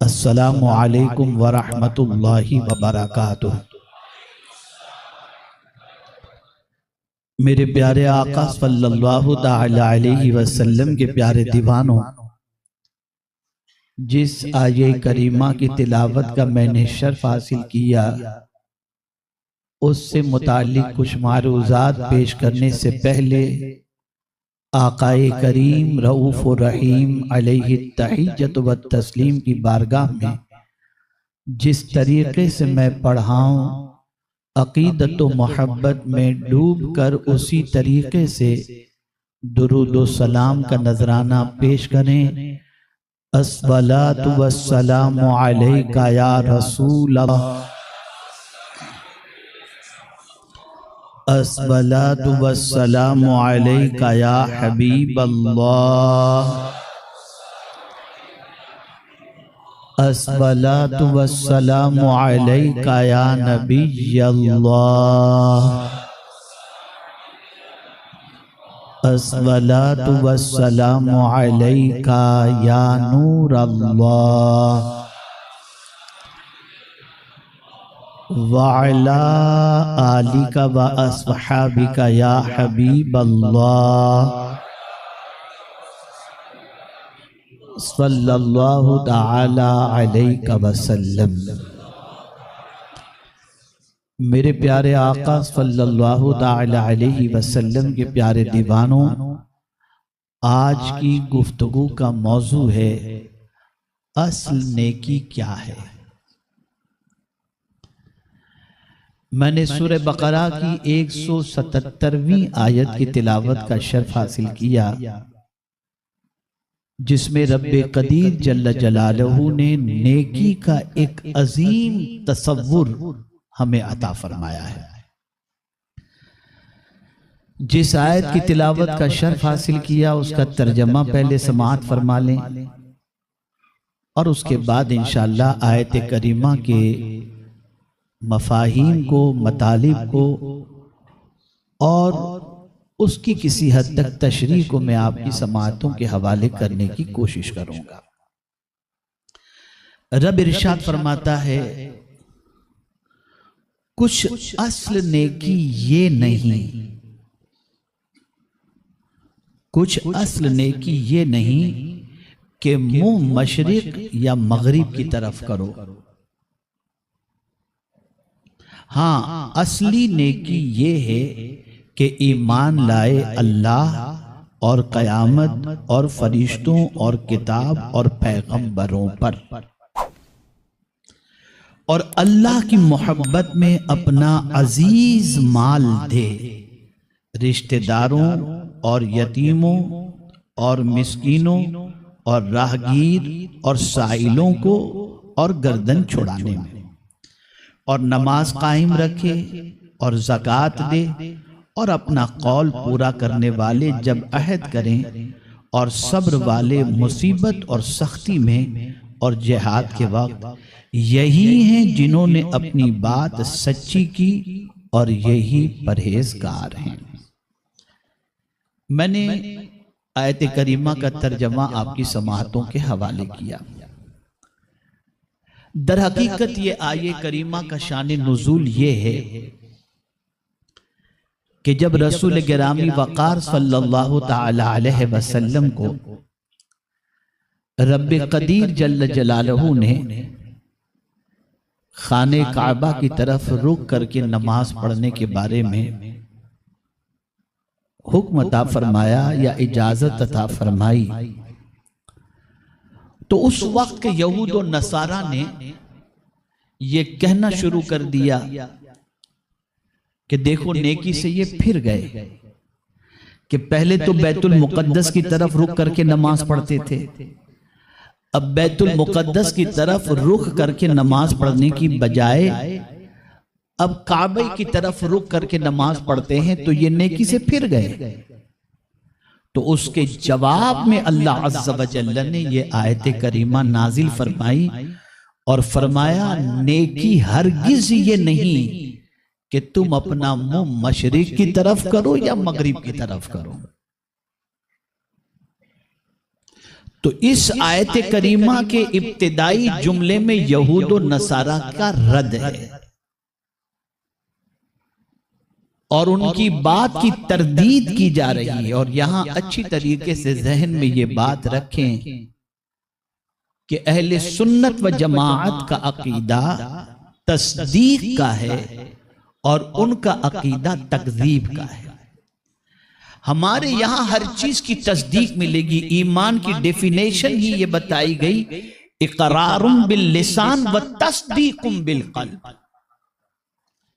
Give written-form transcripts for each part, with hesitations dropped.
السلام علیکم ورحمۃ اللہ وبرکاتہ۔ میرے پیارے آقا صلی اللہ تعالی علیہ وسلم کے پیارے دیوانوں، جس آیہ کریمہ کی تلاوت کا میں نے شرف حاصل کیا، اس سے متعلق کچھ معروضات پیش کرنے سے پہلے آقا کریم رؤوف الرحیم علیہ التحیۃ والتسلیم کی بارگاہ میں جس طریقے سے میں پڑھاؤں، عقیدت و محبت میں ڈوب کر اسی طریقے سے درود و سلام کا نذرانہ پیش کریں۔ الصلاۃ والسلام علیک یا رسول اللہ، الصلاۃ والسلام علیک یا حبیب اللہ، الصلاۃ والسلام علیک یا نبی اللہ، الصلاۃ والسلام علیک یا نور اللہ، وعلی آلک و اصحابک یا حبیب اللہ، صلی اللہ تعالی علیہ وسلم۔ میرے پیارے آقا صلی اللہ تعالی علیہ وسلم کے پیارے دیوانوں، آج کی گفتگو کا موضوع ہے اصل نیکی کیا ہے۔ میں نے سورہ بقرہ کی 177ویں آیت کی تلاوت کا شرف حاصل کیا، جس میں رب قدیر جل جلالہ نے نیکی کا ایک عظیم تصور ہمیں عطا فرمایا ہے۔ جس آیت کی تلاوت کا شرف حاصل کیا، اس کا ترجمہ پہلے سماعت فرما لیں، اور اس کے بعد انشاءاللہ آیت کریمہ کے مفاہیم کو، مطالب کو اور اس کی کسی حد تک تشریح کو میں آپ کی سماعتوں کے حوالے کرنے کی کوشش کروں گا۔ رب ارشاد فرماتا ہے، کچھ اصل نیکی یہ نہیں، کچھ اصل نیکی یہ نہیں کہ منہ مشرق یا مغرب کی طرف کرو۔ ہاں، اصلی نیکی یہ ہے کہ ایمان لائے اللہ اور قیامت اور فرشتوں اور کتاب اور پیغمبروں پر، اور اللہ کی محبت میں اپنا عزیز مال دے، رشتہ داروں اور یتیموں اور مسکینوں اور راہگیر اور سائلوں کو اور گردن چھڑانے میں، اور نماز قائم رکھے اور زکوٰۃ دے، اور اپنا قول پورا کرنے والے جب عہد کریں، اور صبر والے مصیبت اور سختی میں اور جہاد کے وقت، یہی ہیں جنہوں نے اپنی بات سچی کی اور یہی پرہیزگار ہیں۔ میں نے آیت کریمہ کا ترجمہ آپ کی سماعتوں کے حوالے کیا۔ در حقیقت یہ آیہ کریمہ کا شان نزول یہ ہے کہ جب رسول گرامی وقار صلی اللہ تعالی علیہ وسلم کو رب قدیر جل جلالہ نے خانہ کعبہ کی طرف رخ کر کے نماز پڑھنے کے بارے میں حکم عطا فرمایا یا اجازت عطا فرمائی، تو اس وقت کے یہود و نصارہ نے یہ کہنا شروع کر دیا کہ دیکھو نیکی سے یہ پھر گئے، کہ پہلے تو بیت المقدس کی طرف رخ کر کے نماز پڑھتے تھے، اب بیت المقدس کی طرف رخ کر کے نماز پڑھنے کی بجائے اب کعبہ کی طرف رخ کر کے نماز پڑھتے ہیں، تو یہ نیکی سے پھر گئے۔ تو اس کے جواب میں اللہ عز و جل نے یہ آیت کریمہ نازل فرمائی اور فرمایا، نیکی ہرگز یہ نہیں کہ تم اپنا منہ مشرق کی طرف کرو یا مغرب کی طرف کرو، تو اس آیت کریمہ کے ابتدائی جملے میں یہود و نصارہ کا رد ہے اور ان کی بات کی تردید کی جا رہی ہے. اور یہاں اچھی طریقے سے ذہن میں یہ بات رکھیں کہ اہل سنت و جماعت کا عقیدہ تصدیق کا ہے اور ان کا عقیدہ تکذیب کا ہے. ہمارے یہاں ہر چیز کی تصدیق ملے گی. ایمان کی ڈیفینیشن ہی یہ بتائی گئی اقرار باللسان و تصدیق بالقلب.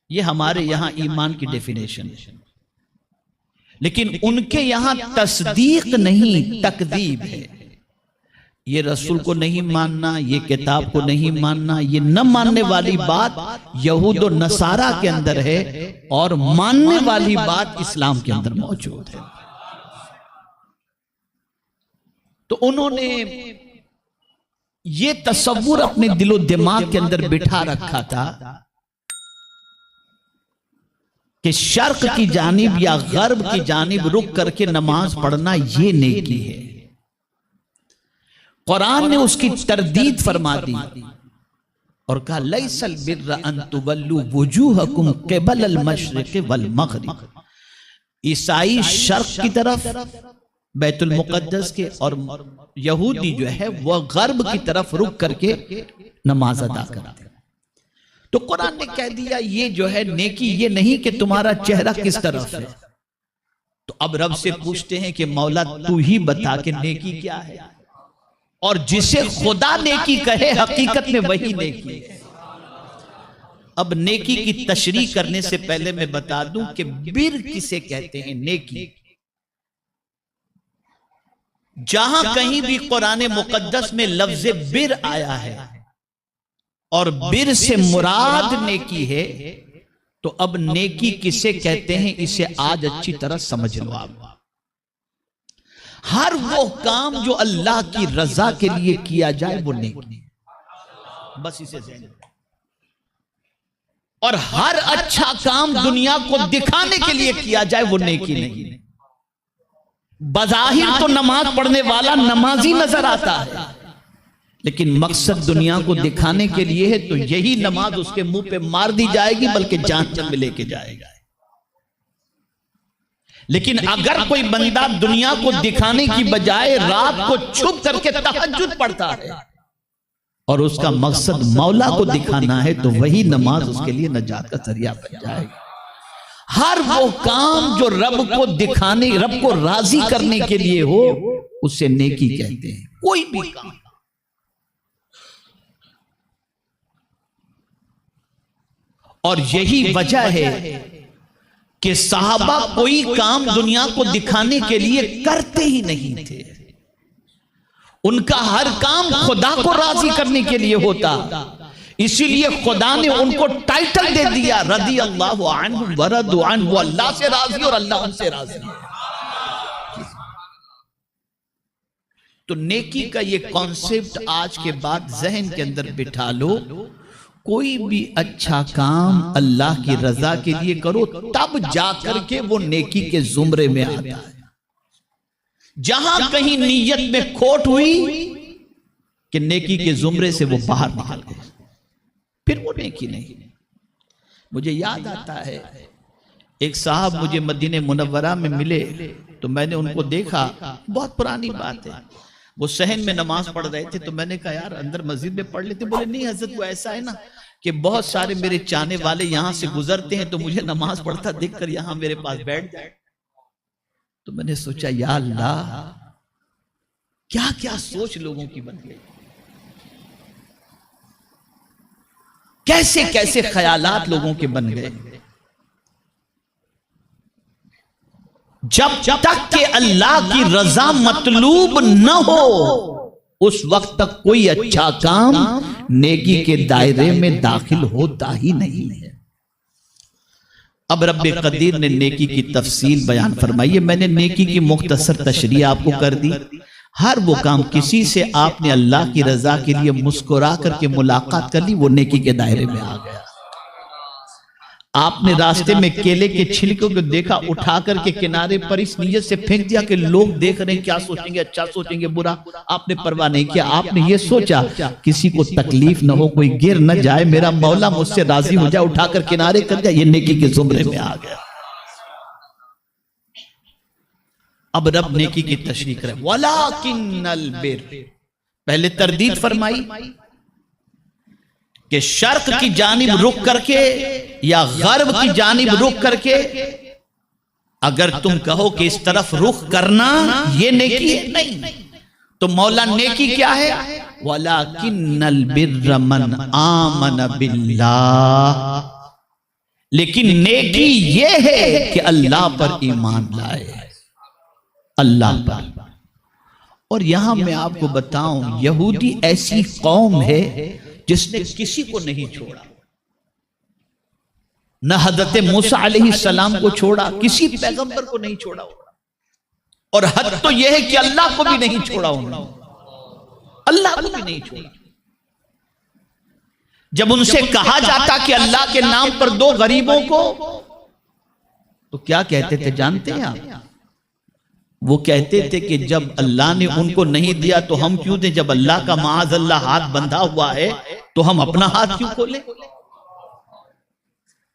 یہ ہمارے یہاں ایمان کی ڈیفینیشن ہے. لیکن ان کے یہاں تصدیق نہیں تکذیب ہے. یہ رسول کو نہیں ماننا، یہ کتاب کو نہیں ماننا، یہ نہ ماننے والی بات یہود و نصارہ کے اندر ہے اور ماننے والی بات اسلام کے اندر موجود ہے. تو انہوں نے یہ تصور اپنے دل و دماغ کے اندر بٹھا رکھا تھا کہ شرق کی جانب یا غرب کی جانب رک کر کے نماز پڑھنا یہ نیکی ہے. قرآن نے اس کی تردید فرما دی اور کہا لیس البر ان تولوا وجوہکم قبل المشرق والمغرب. عیسائی شرق کی طرف بیت المقدس کے اور یہودی جو ہے وہ غرب کی طرف رک کر کے نماز ادا کرتے. تو قرآن نے کہہ دیا یہ جو ہے نیکی یہ نہیں کہ تمہارا چہرہ کس طرف ہے. تو اب رب سے پوچھتے ہیں کہ مولا تو ہی بتا کہ نیکی کیا ہے. اور جسے خدا نیکی کہے حقیقت میں وہی نیکی ہے. اب نیکی کی تشریح کرنے سے پہلے میں بتا دوں کہ بر کسے کہتے ہیں. نیکی جہاں کہیں بھی قرآن مقدس میں لفظ بر آیا ہے اور بر سے مراد نیکی ہے تو اب نیکی کسے کہتے ہیں اسے آج اچھی طرح سمجھ لو. آپ ہر وہ کام جو اللہ کی رضا کے لیے کیا جائے وہ نیکی ہے. بس اسے ذہن. اور ہر اچھا کام دنیا کو دکھانے کے لیے کیا جائے وہ نیکی نہیں. بظاہر تو نماز پڑھنے والا نمازی نظر آتا ہے لیکن مقصد دنیا کو دکھانے کے لیے ہے تو یہی نماز اس کے منہ پہ مار دی جائے گی بلکہ جہنم میں لے کے جائے گا. لیکن اگر کوئی بندہ دنیا کو دکھانے کی بجائے رات کو چھپ کر کے تہجد پڑھتا ہے اور اس کا مقصد مولا کو دکھانا ہے تو وہی نماز اس کے لیے نجات کا ذریعہ بن جائے گا. ہر وہ کام جو رب کو دکھانے رب کو راضی کرنے کے لیے ہو اسے نیکی کہتے ہیں. کوئی بھی کام. اور یہی وجہ ہے کہ صحابہ کوئی کام دنیا کو دکھانے کے لیے کرتے ہی نہیں تھے. ان کا ہر کام خدا کو راضی کرنے کے لیے ہوتا. اسی لیے خدا نے ان کو ٹائٹل دے دیا رضی اللہ عنہ ورضوا عنہ. وہ اللہ سے راضی اور اللہ ان سے راضی ہے. تو نیکی کا یہ کانسیپٹ آج کے بعد ذہن کے اندر بٹھا لو. کوئی بھی اچھا کام اللہ کی رضا کے لیے کرو تب جا کر کے وہ نیکی کے زمرے میں آتا ہے. جہاں کہیں نیت میں کھوٹ ہوئی کہ نیکی کے زمرے سے وہ باہر نکل گئے پھر وہ نیکی نہیں. مجھے یاد آتا ہے ایک صاحب مجھے مدینہ منورہ میں ملے تو میں نے ان کو دیکھا. بہت پرانی بات ہے. وہ صحن میں نماز پڑھ رہے تھے تو میں نے کہا یار اندر مسجد میں پڑھ لیتے. بولے نہیں حضرت وہ ایسا ہے نا کہ بہت سارے میرے چاہنے والے یہاں سے گزرتے ہیں تو مجھے نماز پڑھتا دیکھ کر یہاں میرے پاس بیٹھ جائے. تو میں نے سوچا یا اللہ کیا کیا سوچ لوگوں کی بن گئی. کیسے کیسے خیالات لوگوں کے بن گئے. جب تک کہ اللہ کی رضا مطلوب نہ ہو اس وقت تک کوئی اچھا کام نیکی کے دائرے میں داخل ہوتا ہی نہیں ہے. اب رب قدیر نے نیکی کی تفصیل بیان فرمائی ہے. میں نے نیکی کی مختصر تشریح آپ کو کر دی. ہر وہ کام کسی سے آپ نے اللہ کی رضا کے لیے مسکرا کر کے ملاقات کر لی وہ نیکی کے دائرے میں آ گیا. آپ نے راستے میں کیلے کے چھلکوں کو دیکھا، اٹھا کر کے کنارے پر اس نیت سے پھینک دیا کہ لوگ دیکھ رہے ہیں، کیا سوچیں گے، اچھا سوچیں گے، برا؟ آپ نے پرواہ نہیں کیا، آپ نے یہ سوچا کسی کو تکلیف نہ ہو، کوئی گر نہ جائے، میرا مولا مجھ سے راضی ہو جائے، اٹھا کر کنارے کر دیا، یہ نیکی کے زمرے میں آ گیا۔ اب رب نیکی کی تشریح کرے، وَلَٰكِنَّ الْبِرَّ، پہلے تردید فرمائی کہ شرق کی جانب رخ کر کے یا غرب کی جانب رخ کر کے اگر تم کہو کہ اس طرف رخ کرنا یہ نیکی ہے، نہیں تو مولا نیکی کیا ہے؟ وَلَٰكِنَّ الْبِرَّ مَنْ آمَنَ بِاللَّهِ، لیکن نیکی یہ ہے کہ اللہ پر ایمان لائے، اللہ پر۔ اور یہاں میں آپ کو بتاؤں، یہودی ایسی قوم ہے جس نے کسی کو نہیں چھوڑا، نہ حضرت موسیٰ علیہ السلام کو چھوڑا، کسی پیغمبر کو نہیں چھوڑا، اور حد تو یہ ہے کہ اللہ کو بھی نہیں چھوڑا، انہوں اللہ کو بھی نہیں چھوڑا۔ جب ان سے کہا جاتا کہ اللہ کے نام پر دو غریبوں کو، تو کیا کہتے تھے جانتے ہیں آپ؟ وہ کہتے تھے کہ جب اللہ نے ان کو نہیں دیا تو ہم کیوں دیں، جب اللہ کا معاذ اللہ ہاتھ بندھا ہوا ہے تو ہم اپنا ہاتھ کیوں کھولیں؟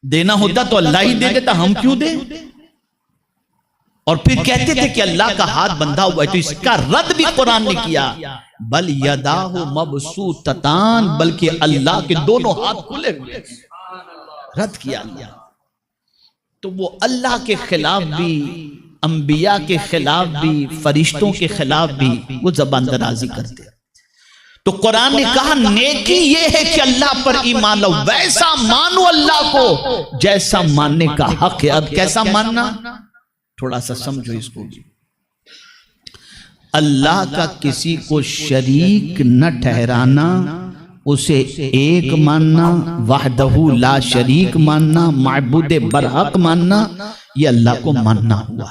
دینا ہوتا تو اللہ ہی دے دیتا، ہم کیوں دیں؟ اور پھر کہتے تھے کہ اللہ کا ہاتھ بندھا ہوا ہے، تو اس کا رد بھی قرآن نے کیا، بل یداہ مبسوطتان، بلکہ اللہ کے دونوں ہاتھ کھلے ہوئے، رد کیا اللہ۔ تو وہ اللہ کے خلاف بھی، انبیاء کے خلاف بھی، فرشتوں کے خلاف بھی وہ زبان درازی کرتے۔ تو قرآن نے کہا نیکی یہ ہے کہ اللہ پر ایمان لاؤ، ویسا مانو اللہ کو جیسا ماننے کا حق ہے۔ اب کیسا ماننا، تھوڑا سا سمجھو اس کو بھی۔ اللہ کا کسی کو شریک نہ ٹھہرانا، اسے ایک ماننا، وحدہ لا شریک ماننا، معبود برحق ماننا، یہ اللہ کو ماننا ہوا۔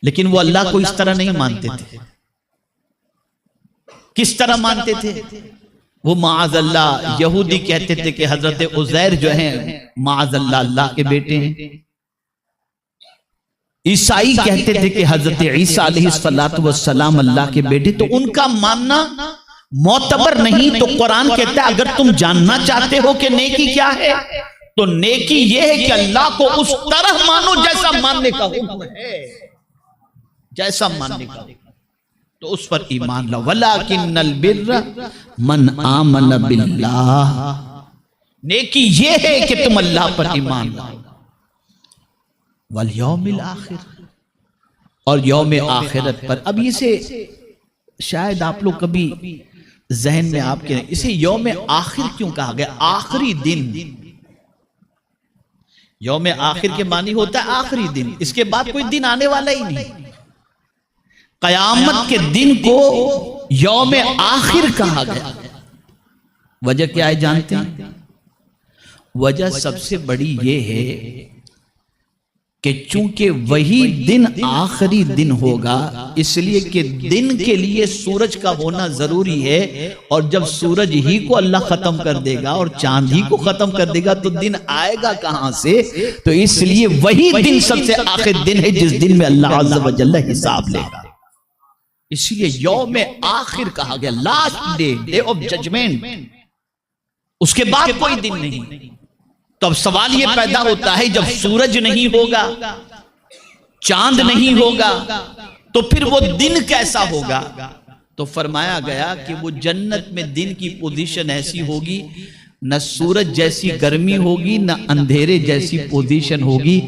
لیکن وہ اللہ کو اس طرح نہیں مانتے تھے۔ کس طرح مانتے تھے؟ وہ معاذ اللہ، یہودی کہتے تھے کہ حضرت عزیر جو ہیں معاذ اللہ اللہ کے بیٹے ہیں، عیسائی کہتے تھے کہ حضرت عیسیٰ علیہ السلام اللہ کے بیٹے، تو ان کا ماننا معتبر نہیں۔ تو قرآن کہتا ہے اگر تم جاننا چاہتے ہو کہ نیکی کیا ہے تو نیکی یہ ہے کہ اللہ کو اس طرح مانو جیسا ماننے کا حکم ہے، جیسا ماننے کا، تو اس پر ایمان لاؤ۔ وَلَٰكِنَّ الْبِرَّ مَنْ آمَنَ بِاللَّهِ، نیکی یہ ہے کہ تم اللہ پر ایمان لاؤ، وَالْيَوْمِ الْآخِرِ، اور یوم آخرت پر۔ اب اسے شاید آپ لوگ کبھی ذہن میں آپ کے اسے یوم آخر کیوں کہا گیا؟ آخری دن، یوم آخر کے معنی ہوتا ہے آخری دن، اس کے بعد کوئی دن آنے والا ہی نہیں۔ قیامت کے دن کو یوم آخر کہا گیا، وجہ کیا ہے جانتے ہیں؟ وجہ سب سے بڑی یہ ہے کہ چونکہ وہی دن آخری دن ہوگا، اس لیے کہ دن کے لیے سورج کا ہونا ضروری ہے، اور جب سورج ہی کو اللہ ختم کر دے گا اور چاند ہی کو ختم کر دے گا تو دن آئے گا کہاں سے؟ تو اس لیے وہی دن سب سے آخر دن ہے جس دن میں اللہ عز و جل حساب لے گا، اس لیے یوم آخر کہا گیا، last day, day of judgment, اس کے بعد کوئی دن نہیں۔ تو اب سوال یہ پیدا ہوتا ہے جب سورج نہیں ہوگا، چاند نہیں ہوگا، تو پھر وہ دن کیسا ہوگا؟ تو فرمایا گیا کہ وہ جنت میں دن کی پوزیشن ایسی ہوگی، نہ سورج جیسی گرمی ہوگی، نہ اندھیرے جیسی پوزیشن ہوگی۔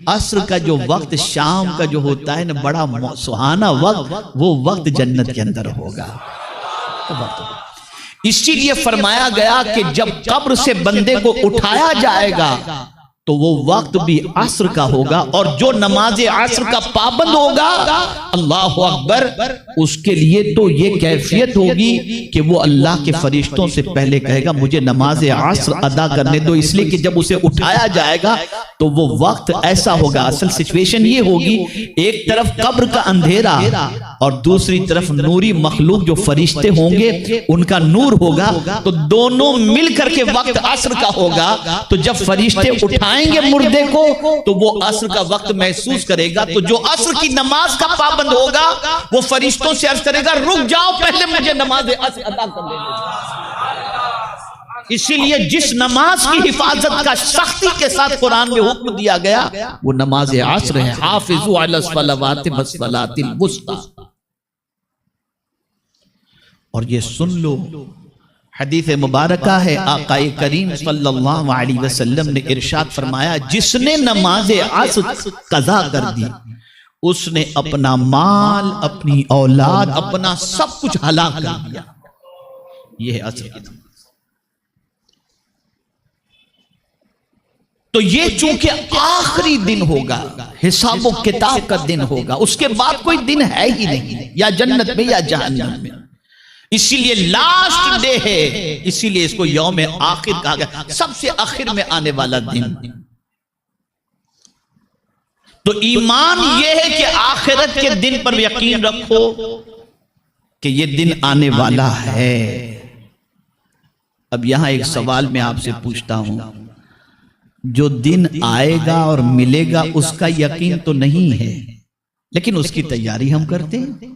عصر کا جو وقت، شام کا جو ہوتا ہے نا، بڑا سہانا وقت، وہ وقت جنت کے اندر ہوگا۔ اسی لیے فرمایا گیا کہ جب قبر سے بندے کو اٹھایا جائے گا تو وہ وقت بھی عصر کا ہوگا، اور جو نماز عصر کا پابند ہوگا اللہ اکبر، اس کے لیے تو یہ کیفیت ہوگی کہ وہ اللہ کے فرشتوں سے پہلے کہے گا مجھے نماز عصر ادا کرنے دو، اس لیے کہ جب اسے اٹھایا جائے گا تو وہ وقت ایسا ہوگا، اصل سچویشن یہ ہوگی، ایک طرف قبر کا اندھیرا اور دوسری طرف نوری مخلوق جو فرشتے ہوں گے ان کا نور ہوگا، تو دونوں مل کر کے وقت عصر کا ہوگا۔ تو جب فرشتے اٹھائیں گے مردے کو تو وہ عصر کا وقت محسوس کرے گا، تو جو عصر کی نماز کا پابند ہوگا وہ فرشتوں سے عرض کرے گا رک جاؤ، پہلے مجھے نماز عصر ادا کر لینے۔ اسی لیے جس نماز کی حفاظت کا سختی کے ساتھ قرآن میں حکم دیا گیا وہ نماز عصر ہے، حافظوا علی الصلوات والصلاۃ الوسطی۔ اور یہ سن لو، حدیث مبارکہ ہے، آقا کریم صلی اللہ علیہ وسلم نے ارشاد فرمایا جس نے نماز عصر قضا کر دی اس نے اپنا مال، اپنی اولاد، اپنا سب کچھ ہلاک کر دیا۔ یہ ہے عصر کی نماز۔ تو یہ چونکہ آخری دن ہوگا، حساب و کتاب کا دن ہوگا، اس کے بعد کوئی دن ہے ہی نہیں، یا جنت میں یا جہنم میں، اسی لیے لاسٹ ڈے ہے، اسی لیے اس کو یوم آخر کہا گیا، سب سے آخر میں آنے والا دن۔ تو ایمان یہ ہے کہ آخرت کے دن پر یقین رکھو کہ یہ دن آنے والا ہے۔ اب یہاں ایک سوال میں آپ سے پوچھتا ہوں، جو دن آئے گا اور ملے گا اس کا یقین تو نہیں ہے، لیکن اس کی تیاری ہم کرتے ہیں۔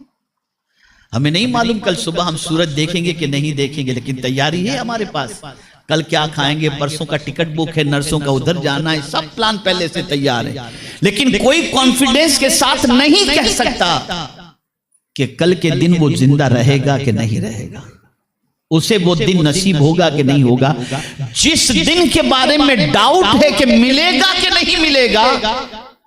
ہمیں نہیں معلوم کل صبح ہم سورج دیکھیں گے کہ نہیں دیکھیں گے، لیکن تیاری ہے ہمارے پاس، کل کیا کھائیں گے، پرسوں کا ٹکٹ بک ہے، نرسوں کا ادھر جانا ہے، سب پلان پہلے سے تیار ہے۔ لیکن کوئی کانفیڈنس کے ساتھ نہیں کہہ سکتا کہ کل کے دن وہ زندہ رہے گا کہ نہیں رہے گا، اسے وہ دن نصیب ہوگا کہ نہیں ہوگا۔ جس دن کے بارے میں ڈاؤٹ ہے کہ ملے گا کہ نہیں ملے گا،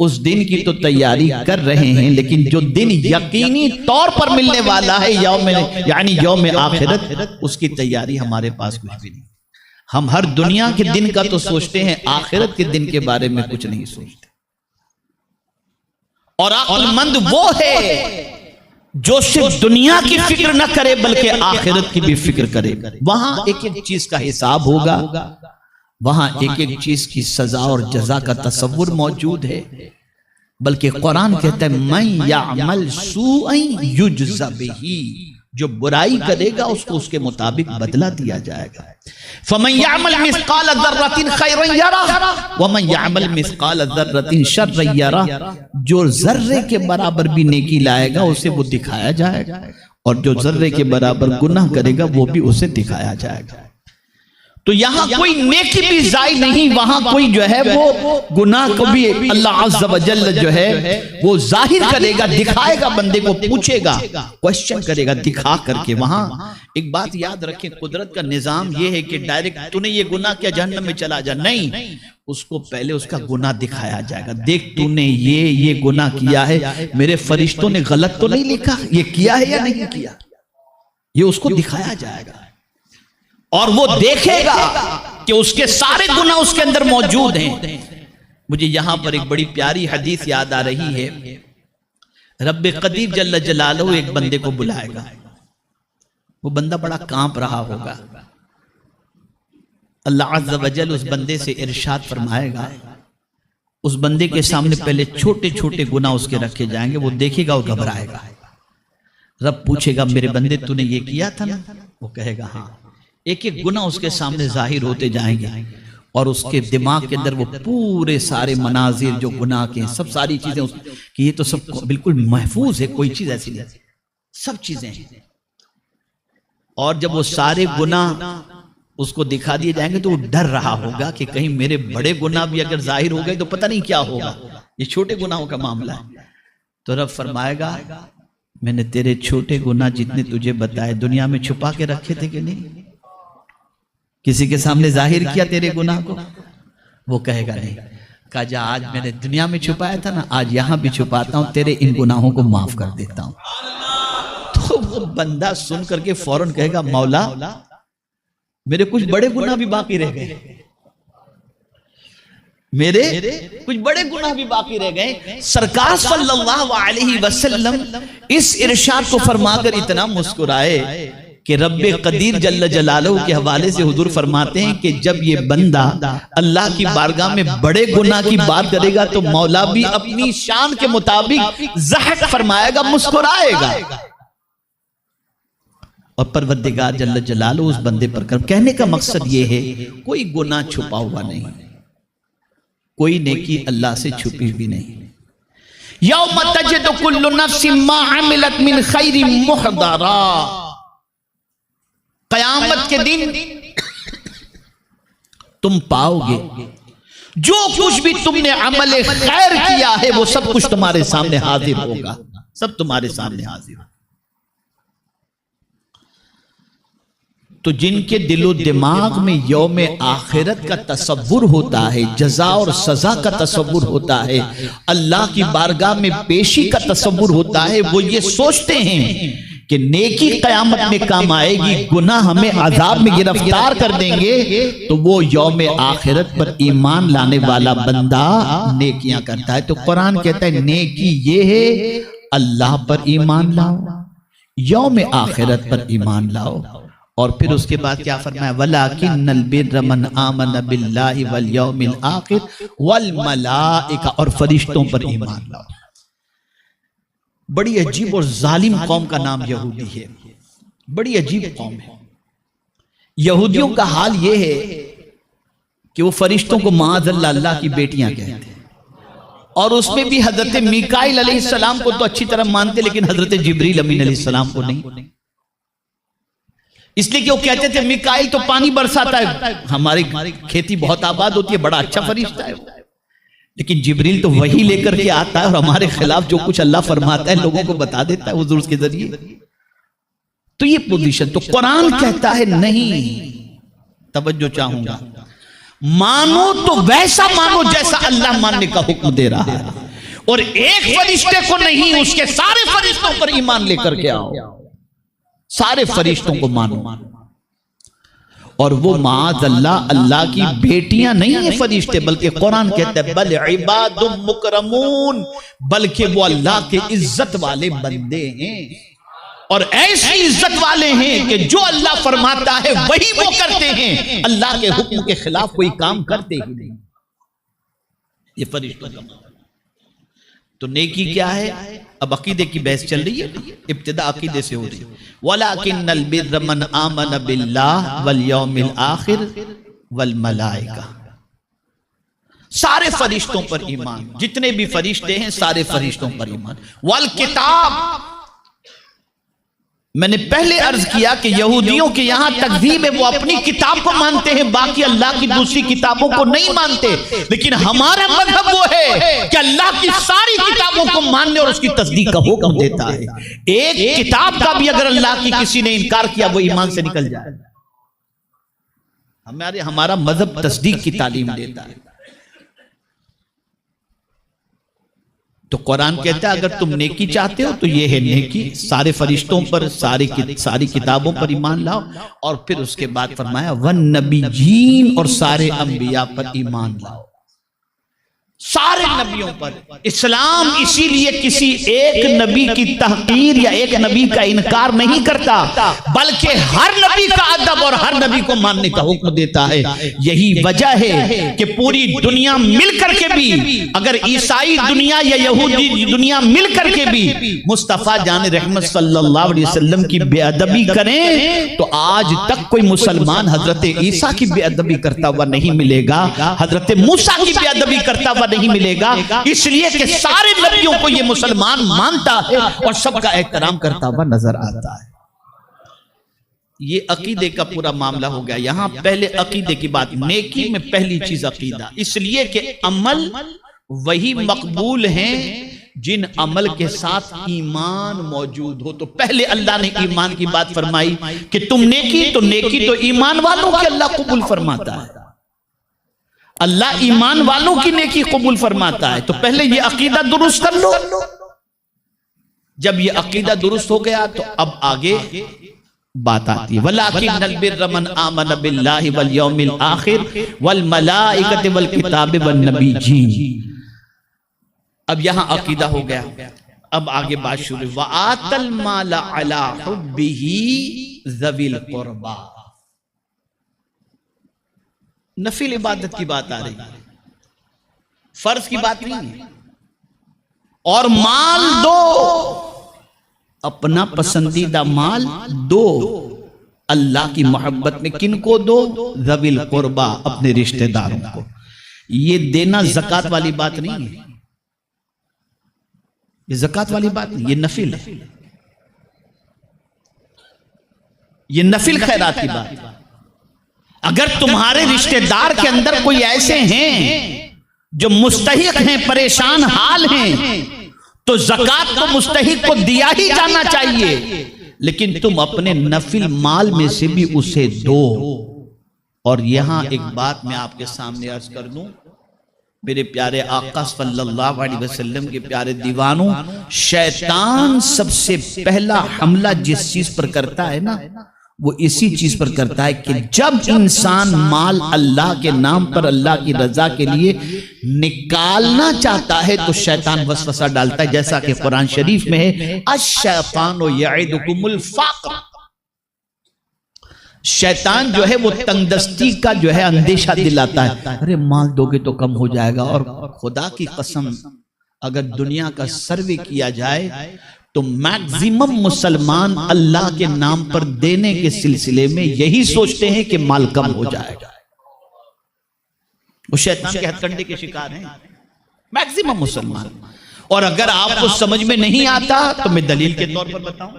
اس دن کی تو تیاری کر رہے ہیں، لیکن جو دن یقینی طور پر ملنے والا ہے یعنی یوم آخرت، اس کی تیاری ہمارے پاس کچھ بھی نہیں۔ ہم ہر دنیا کے دن کا تو سوچتے ہیں، آخرت کے دن کے بارے میں کچھ نہیں سوچتے۔ اور عقل مند وہ ہے جو صرف دنیا کی فکر نہ کرے بلکہ آخرت کی بھی فکر کرے۔ وہاں ایک ایک چیز کا حساب ہوگا، وہاں ایک ایک چیز کی سزا اور جزا کا تصور موجود ہے، بلکہ قرآن کہتا ہے مَن یعمل سوءًا یجز بہ، جو برائی کرے گا اس کو اس کے مطابق بدلہ دیا جائے گا۔ فَمَن يَعْمَلْ مِثْقَالَ ذَرَّةٍ خَيْرًا يَرَهُ وَمَن يَعْمَلْ مِثْقَالَ ذَرَّةٍ شَرًّا يَرَهُ، جو ذرے کے برابر بھی نیکی لائے گا اسے وہ دکھایا جائے گا، اور جو ذرے کے برابر گناہ کرے گا وہ بھی اسے دکھایا جائے گا۔ تو یہاں کوئی نیکی بھی ضائع نہیں، وہاں کوئی جو ہے وہ گناہ کو بھی اللہ عز و جل جو ہے وہ ظاہر کرے گا، دکھائے گا، بندے کو پوچھے گا، کوشچن کرے گا دکھا کر کے۔ وہاں ایک بات یاد رکھیں، قدرت کا نظام یہ ہے کہ ڈائریکٹ تو نے یہ گناہ کیا جہنم میں چلا جا، نہیں، اس کو پہلے اس کا گناہ دکھایا جائے گا۔ دیکھ تو نے یہ گناہ کیا ہے، میرے فرشتوں نے غلط تو نہیں لکھا، یہ کیا ہے یا نہیں کیا، یہ اس کو دکھایا جائے گا، اور وہ دیکھے گا کہ اس کے سارے گناہ اس کے اندر موجود ہیں۔ مجھے یہاں پر ایک بڑی پیاری حدیث یاد آ رہی ہے، رب قدیر جل جلالہ ایک بندے کو بلائے گا، وہ بندہ بڑا کانپ رہا ہوگا، اللہ عز و جل اس بندے سے ارشاد فرمائے گا، اس بندے کے سامنے پہلے چھوٹے چھوٹے گناہ اس کے رکھے جائیں گے، وہ دیکھے گا اور گھبرائے گا۔ رب پوچھے گا میرے بندے تو نے یہ کیا تھا نا، وہ کہے گا ہاں۔ ایک ایک گناہ اس کے سامنے ظاہر ہوتے جائیں گے، اور اس کے دماغ کے اندر وہ پورے سارے مناظر جو گناہ کے سب ساری چیزیں کہ یہ تو سب بالکل محفوظ ہے، کوئی چیز ایسی نہیں، سب چیزیں ہیں۔ اور جب وہ سارے گناہ اس کو دکھا دیے جائیں گے تو وہ ڈر رہا ہوگا کہ کہیں میرے بڑے گناہ بھی اگر ظاہر ہو گئے تو پتہ نہیں کیا ہوگا، یہ چھوٹے گناہوں کا معاملہ ہے۔ تو رب فرمائے گا میں نے تیرے چھوٹے گناہ جتنے تجھے بتائے دنیا میں چھپا کے رکھے تھے کہ نہیں، کسی کے سامنے ظاہر کیا تیرے گناہ کو؟ وہ کہے گا نہیں۔ کہا جا آج میں نے دنیا میں چھپایا تھا نا، آج یہاں بھی چھپاتا ہوں، تیرے ان گناہوں کو معاف کر دیتا ہوں۔ تو وہ بندہ سن کر کے فوراً کہے گا مولا میرے کچھ بڑے گناہ بھی باقی رہ گئے، میرے کچھ بڑے گناہ بھی باقی رہ گئے. سرکار صلی اللہ علیہ وسلم اس ارشاد کو فرما کر اتنا مسکرائے کہ رب قدیر جل جلالہ کے حوالے سے حضور فرماتے ہیں کہ جب یہ بندہ اللہ کی بارگاہ میں بڑے گناہ کی بات کرے گا تو مولا بھی اپنی شان کے مطابق ضحک فرمائے گا، مسکرائے گا. اور پروردگار جل جلالہ اس بندے پر کرم. کہنے کا مقصد یہ ہے کوئی گناہ چھپا ہوا نہیں، کوئی نیکی اللہ سے چھپی بھی نہیں. یوم تجد کل نفس ما عملت من خیر محضرا، قیامت کے دن تم پاؤ گے جو کچھ بھی تم نے عمل خیر کیا ہے وہ سب کچھ تمہارے سامنے حاضر ہوگا، سب تمہارے سامنے حاضر ہوگا. تو جن کے دل و دماغ میں یوم آخرت کا تصور ہوتا ہے، جزا اور سزا کا تصور ہوتا ہے، اللہ کی بارگاہ میں پیشی کا تصور ہوتا ہے، وہ یہ سوچتے ہیں کہ نیکی قیامت میں کام آئے گی، گناہ ہمیں عذاب میں گرفتار کر دیں گے. تو وہ یوم آخرت پر ایمان لانے والا بندہ نیکیاں کرتا ہے. تو قرآن کہتا ہے نیکی یہ ہے اللہ پر ایمان لاؤ، یوم آخرت پر ایمان لاؤ. اور پھر اس کے بعد کیا فرمایا؟ وَلَكِنَّ الْبِرَّ مَنْ آمَنَ بِاللَّهِ وَالْيَوْمِ الْآخِرِ وَالْمَلَائِكَةِ، اور فرشتوں پر ایمان لاؤ. بڑی عجیب اور ظالم قوم کا نام یہودی ہے، بڑی عجیب قوم ہے. یہودیوں کا حال یہ ہے کہ وہ فرشتوں کو معاذ اللہ اللہ کی بیٹیاں کہتے ہیں، اور اس میں بھی حضرت میکائیل علیہ السلام کو تو اچھی طرح مانتے لیکن حضرت جبریل امین علیہ السلام کو نہیں. اس لیے کہ وہ کہتے تھے میکائیل تو پانی برساتا ہے، ہماری کھیتی بہت آباد ہوتی ہے، بڑا اچھا فرشتہ ہے. لیکن جبریل تو وہی لے کر کے آتا ہے اور ہمارے خلاف جو کچھ اللہ فرماتا ہے لوگوں کو بتا دیتا ہے حضور کے ذریعے. تو یہ پوزیشن تو قرآن کہتا ہے نہیں. توجہ چاہوں گا، مانو تو ویسا مانو جیسا اللہ ماننے کا حکم دے رہا ہے، اور ایک فرشتے کو نہیں، اس کے سارے فرشتوں پر ایمان لے کر کے آؤ، سارے فرشتوں کو مانو. اور وہ معاذ اللہ اللہ کی بیٹیاں نہیں ہیں فرشتے، بلکہ قرآن کہتا ہے بل عباد مکرمون، بلکہ وہ اللہ کے عزت والے بندے ہیں، اور ایسی عزت والے ہیں کہ جو اللہ فرماتا ہے وہی وہ کرتے ہیں، اللہ کے حکم کے خلاف کوئی کام کرتے ہی نہیں. یہ فرشتوں کا معنی. تو نیکی کیا ہے؟ اب عقیدے کی بحث چل رہی ہے، ابتدا عقیدے سے ہو رہی ہے. وَلَكِنَّ الْبِرَّ مَنْ آمَنَ بِاللَّهِ وَالْيَوْمِ الْآخِرِ وَالْمَلَائِكَةِ، سارے فرشتوں پر ایمان، جتنے بھی فرشتے ہیں سارے فرشتوں پر ایمان. وَالْكِتَابِ، میں نے پہلے عرض کیا کہ یہودیوں کے یہاں تکذیب ہے، وہ اپنی کتاب کو مانتے ہیں، باقی اللہ کی دوسری کتابوں کو نہیں مانتے. لیکن ہمارا مذہب وہ ہے کہ اللہ کی ساری کتابوں کو ماننے اور اس کی تصدیق کا حکم دیتا ہے. ایک کتاب کا بھی اگر اللہ کی کسی نے انکار کیا وہ ایمان سے نکل جائے. ہمارا مذہب تصدیق کی تعلیم دیتا ہے. تو قرآن کہتا ہے اگر تم نیکی چاہتے ہو تو یہ ہے نیکی، سارے فرشتوں پر، ساری کتابوں پر ایمان لاؤ. اور پھر اس کے بعد فرمایا والنبیین، اور سارے انبیاء پر ایمان لاؤ، سارے نبیوں پر. اسلام اسی لیے کسی ایک نبی کی تحقیر یا ایک نبی کا انکار نہیں کرتا، بلکہ ہر نبی کا ادب اور ہر نبی کو ماننے کا حکم دیتا ہے. یہی وجہ ہے کہ پوری دنیا مل کر کے بھی، اگر عیسائی دنیا یا یہودی دنیا مل کر کے بھی مصطفیٰ جان رحمت صلی اللہ علیہ وسلم کی بے ادبی کریں تو آج تک کوئی مسلمان حضرت عیسیٰ کی بے ادبی کرتا ہوا نہیں ملے گا، حضرت موسیٰ کی بے ادبی کرتا ہوا نہیں ملے گا. اس لیے کہ سارے نبیوں کو یہ مسلمان مانتا ہے اور سب کا احترام کرتا ہوا نظر آتا ہے. یہ عقیدے کا پورا معاملہ ہو گیا. یہاں پہلے عقیدے کی بات، نیکی میں پہلی چیز عقیدہ، اس لیے کہ عمل وہی مقبول ہیں جن عمل کے ساتھ ایمان موجود ہو. تو پہلے اللہ نے ایمان کی بات فرمائی کہ تم نیکی تو ایمان والوں کے اللہ قبول فرماتا ہے. اللہ ایمان والوں کی نیکی قبول فرماتا ہے. تو پہلے یہ عقیدہ درست کر لو. جب یہ عقیدہ درست ہو گیا تو اب آگے بات آتی ہے وَلَٰكِنَّ الْبِرَّ مَنْ آمَنَ بِاللَّهِ وَالْيَوْمِ الْآخِرِ وَالْمَلَائِكَةِ وَالْكِتَابِ وَالنَّبِيِّينَ۔ اب یہاں عقیدہ ہو گیا، اب آگے بات شروع وَآتَ الْمَالَ عَلَىٰ حُبِّهِ ذَوِي الْقُرْبَىٰ۔ نفل عبادت کی بات آ رہی ہے، فرض کی بات نہیں ہے۔ اور مال دو، اپنا پسندیدہ مال دو، اللہ کی محبت میں کن کو دو؟ ذوی القربا، اپنے رشتہ داروں کو۔ یہ دینا زکوٰۃ والی بات نہیں ہے، یہ زکوٰۃ والی بات نہیں، یہ نفل ہے، یہ نفل خیرات کی بات ہے۔ اگر تمہارے رشتہ دار کے اندر کوئی ایسے ہیں جو مستحق ہیں، پریشان حال ہیں، تو زکوٰۃ تو مستحق کو دیا ہی جانا چاہیے، لیکن تم اپنے نفل مال میں سے بھی اسے دو۔ اور یہاں ایک بات میں آپ کے سامنے عرض کر دوں، میرے پیارے آقا صلی اللہ علیہ وسلم کے پیارے دیوانوں، شیطان سب سے پہلا حملہ جس چیز پر کرتا ہے نا، وہ اسی چیز پر کرتا ہے کہ جب انسان مال اللہ کے نام پر اللہ کی رضا کے لیے نکالنا چاہتا ہے تو شیطان وسوسہ ڈالتا ہے، جیسا کہ قرآن شریف میں ہے الشیطان یعدکم الفقر۔ شیطان جو ہے وہ تنگ دستی کا جو ہے اندیشہ دلاتا ہے، ارے مال دو گے تو کم ہو جائے گا۔ اور خدا کی قسم اگر دنیا کا سروے کیا جائے تو میکزیمم مسلمان اللہ کے نام پر دینے کے سلسلے میں یہی سوچتے ہیں کہ مال کم ہو جائے گا۔ وہ شیطان کے ہتھ کنڈے کے شکار ہیں میکزیمم مسلمان۔ اور اگر آپ کو سمجھ میں نہیں آتا تو میں دلیل کے طور پر بتاؤں،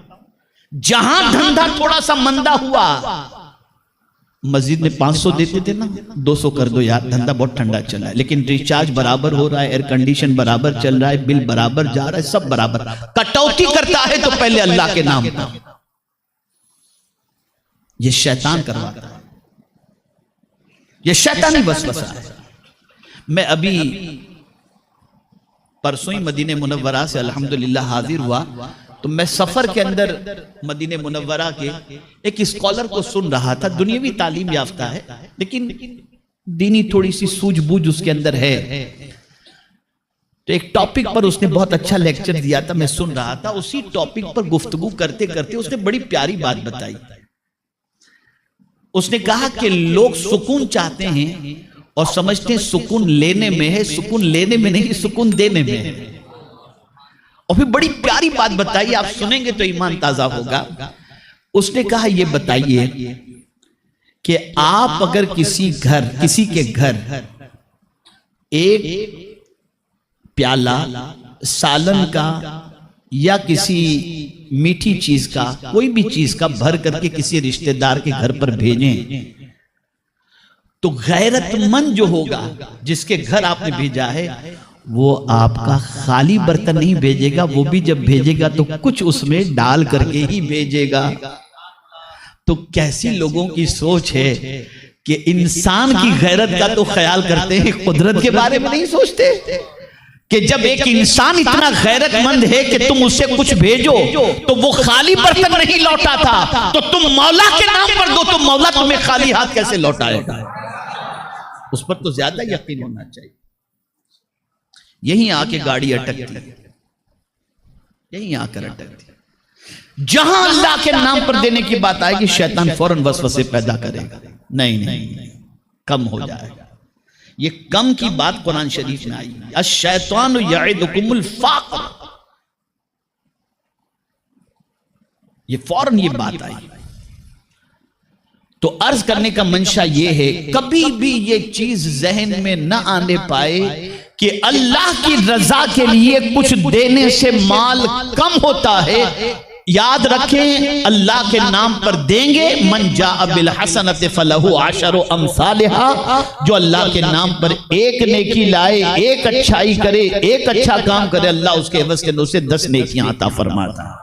جہاں دھندہ تھوڑا سا مندہ ہوا، مسجد میں 500 دیتے تھے نا، 200 کر دو یار، دھندہ بہت ٹھنڈا چل رہا ہے، لیکن ریچارج برابر ہو رہا ہے، ایئر کنڈیشن برابر چل رہا ہے، بل برابر جا رہا ہے، سب برابر۔ کٹوتی کرتا ہے تو پہلے اللہ کے نام پر، یہ شیطان کرواتا ہے، یہ شیطانی وسوسہ ہے۔ میں ابھی پرسوں ہی مدینہ منورہ سے الحمدللہ حاضر ہوا، تو میں سفر کے اندر مدینہ منورہ کے ایک اسکالر کو سن رہا تھا، دنیاوی تعلیم یافتہ ہے لیکن دینی تھوڑی سی سوجھ بوجھ اس کے اندر ہے۔ تو ایک ٹاپک پر اس نے بہت اچھا لیکچر دیا تھا، میں سن رہا تھا۔ اسی ٹاپک پر گفتگو کرتے کرتے اس نے بڑی پیاری بات بتائی۔ اس نے کہا کہ لوگ سکون چاہتے ہیں اور سمجھتے ہیں سکون لینے میں ہے، سکون لینے میں نہیں، سکون دینے میں ہے۔ اور پھر بڑی پیاری بات بتائی، آپ سنیں گے تو ایمان تازہ ہوگا۔ اس نے کہا یہ بتائیے کہ آپ اگر کسی کے گھر ایک پیالہ سالن کا یا کسی میٹھی چیز کا، کوئی بھی چیز کا بھر کر کے کسی رشتہ دار کے گھر پر بھیجیں تو غیرت مند جو ہوگا، جس کے گھر آپ نے بھیجا ہے، وہ آپ کا خالی برتن نہیں بھیجے گا، وہ بھی جب بھیجے گا تو کچھ اس میں ڈال کر کے ہی بھیجے گا۔ تو کیسی لوگوں کی سوچ ہے کہ انسان کی غیرت کا تو خیال کرتے ہیں، قدرت کے بارے میں نہیں سوچتے کہ جب ایک انسان اتنا غیرت مند ہے کہ تم اسے کچھ بھیجو تو وہ خالی برتن نہیں لوٹا تھا، تو تم مولا کے نام پر دو تو مولا تمہیں خالی ہاتھ کیسے لوٹائے گا؟ اس پر تو زیادہ یقین ہونا چاہیے۔ یہیں آ کے گاڑی اٹکتی، یہیں آ کر اٹکتی۔ جہاں اللہ کے نام پر دینے کی بات آئے گی شیطان فوراً وسوسے پیدا کرے گا، نہیں کم ہو جائے گا۔ یہ کم کی بات قرآن شریف میں آئی، الشیطان یعدکم الفقر، یہ فوراً یہ بات آئی۔ تو عرض کرنے کا منشا یہ ہے، کبھی بھی یہ چیز ذہن میں نہ آنے پائے کہ اللہ کی رضا کے لیے کچھ دینے سے مال کم ہوتا ہے۔ یاد رکھیں اللہ کے نام پر دیں گے، من جاء بالحسنۃ فلہ عشر امثالھا، جو اللہ کے نام پر ایک نیکی لائے، ایک اچھائی کرے، ایک اچھا کام کرے، اللہ اس کے عوض کے اندر اسے 10 نیکیاں عطا فرماتا ہے،